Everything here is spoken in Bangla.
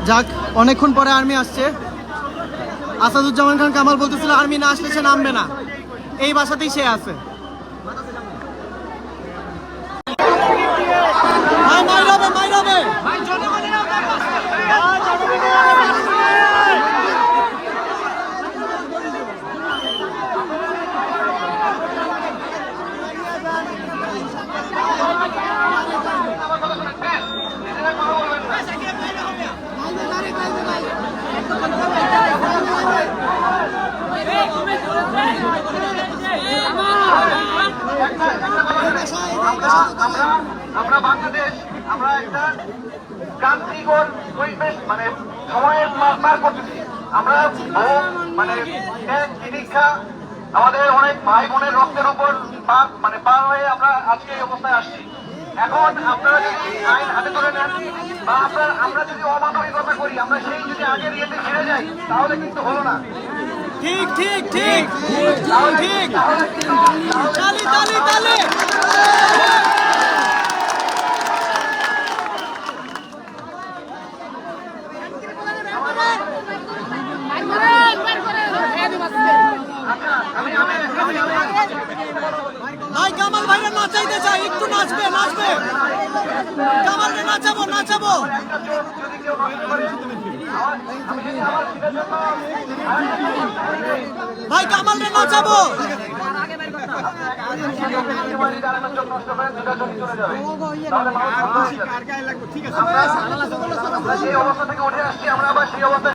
যাক, অনেকক্ষণ পরে আর্মি আসছে। আসাদুজ্জামান খান কামাল বলতেছিল আর্মি না আসলে সে নামবে না, এই বাসাতেই সে আছে। আমরা বাংলাদেশ, আমরা একটা ক্রান্তিকর পরিবেশ মানে সময়ের পার করতেছি। আমরা মানে চিকিৎসা আমাদের অনেক ভাই বোনের রক্তের উপর মানে পার হয়ে আমরা আজকে এই অবস্থায় আসছি। এখন আপনারা যদি আইন হাতে ধরে নেন বা আমরা যদি অমানবিকতা করি, আমরা সেই যদি আগের ইয়েতে ফিরে যাই, তাহলে কিন্তু হলো না। ঠিক ঠিক ঠিক ঠিক। তালি তালি তালি। ভাই কামাল ভাইরা নাচাইতে চাই, একটু নাচবে নাচবে। কামালকে নাচাবো নাচাবো। ভাই কামালকে নাচাবো। সেই অবস্থা থেকে উঠে আসছি, আমরা আবার সেই অবস্থায়